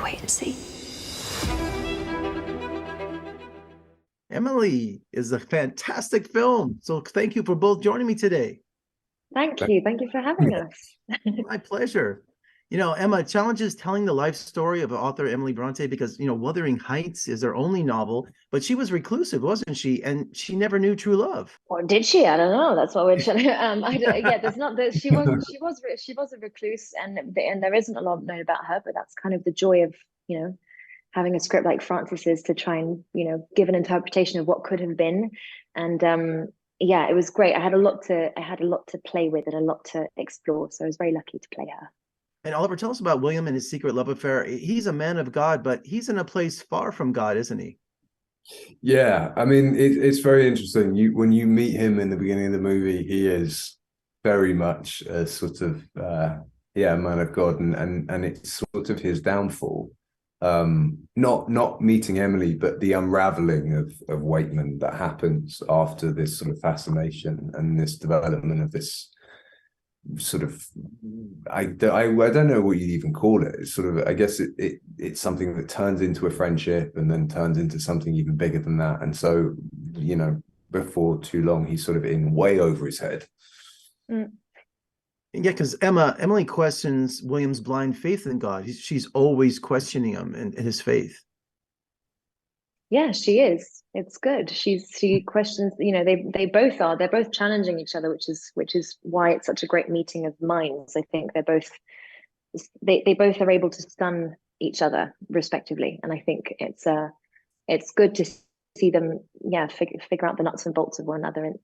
wait and see. Emily is a fantastic film. So thank you for both joining me today. Thank you. Thank you for having us. My pleasure. Emma, challenges telling the life story of author Emily Bronte because, Wuthering Heights is her only novel, but she was reclusive, wasn't she? And she never knew true love. Or did she? I don't know. That's what we're trying to. Yeah, there's not that she was a recluse, and there isn't a lot known about her. But that's kind of the joy of having a script like Francis's to try and give an interpretation of what could have been. And yeah, it was great. I had a lot to play with and a lot to explore. So I was very lucky to play her. And Oliver, tell us about William and his secret love affair. He's a man of God, but he's in a place far from God, isn't he? Yeah, I mean, it's very interesting. When you meet him in the beginning of the movie, he is very much a sort of man of God, and it's sort of his downfall. Not meeting Emily, but the unraveling of Waitman that happens after this sort of fascination and this development of this sort of I don't know what you'd even call it. It's sort of, I guess it's something that turns into a friendship and then turns into something even bigger than that. And so, before too long, he's sort of in way over his head. Yeah, because Emily questions William's blind faith in God. She's always questioning him and his faith. Yeah, she is. It's good. She questions, they both are. They're both challenging each other, which is why it's such a great meeting of minds. I think they both are able to stun each other respectively. And I think it's good to see them, figure out the nuts and bolts of one another and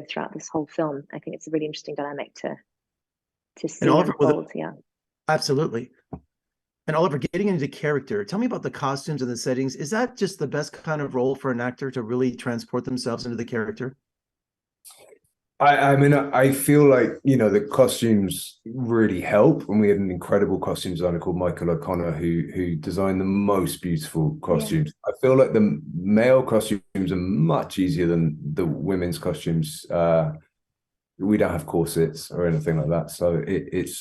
throughout this whole film. I think it's a really interesting dynamic to see unfold. Yeah. Absolutely. And Oliver, getting into character, tell me about the costumes and the settings. Is that just the best kind of role for an actor to really transport themselves into the character? I mean, I feel like, the costumes really help. And we had an incredible costume designer called Michael O'Connor who designed the most beautiful costumes. Yeah. I feel like the male costumes are much easier than the women's costumes. We don't have corsets or anything like that, so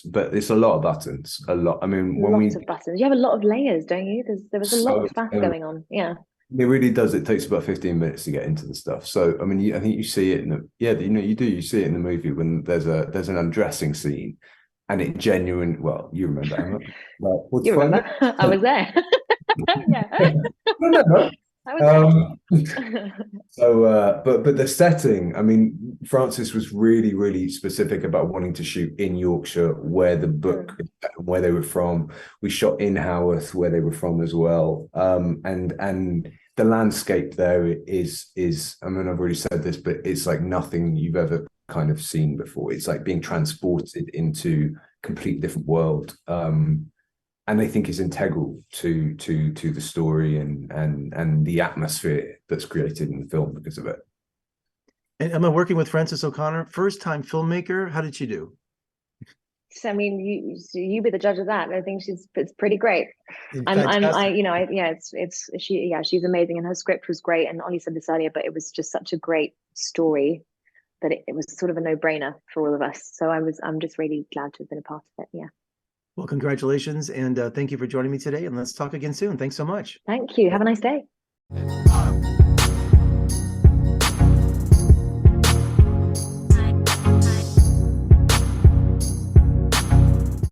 but it's a lot of buttons. A lot. I mean, lots of buttons. You have a lot of layers, don't you? There was a lot of faff going on. Yeah, it really does. It takes about 15 minutes to get into the stuff. So I mean, I think you see it in the you see it in the movie when there's an undressing scene, and it genuine. Well, you remember, Emma? You remember? I was there. Yeah. No. So but the setting, I mean, Francis was really, really specific about wanting to shoot in Yorkshire, where the book, where they were from. We shot in Haworth, where they were from as well. And the landscape there is, I mean, I've already said this, but it's like nothing you've ever kind of seen before. It's like being transported into a completely different world. And I think is integral to the story and the atmosphere that's created in the film because of it. And Emma, working with Frances O'Connor, first-time filmmaker, how did she do? So, I mean, you be the judge of that. I think it's pretty great. She's amazing, and her script was great. And Ollie said this earlier, but it was just such a great story that it was sort of a no-brainer for all of us. So I'm just really glad to have been a part of it. Yeah. Well, congratulations, and thank you for joining me today, and let's talk again soon. Thanks so much. Thank you. Have a nice day.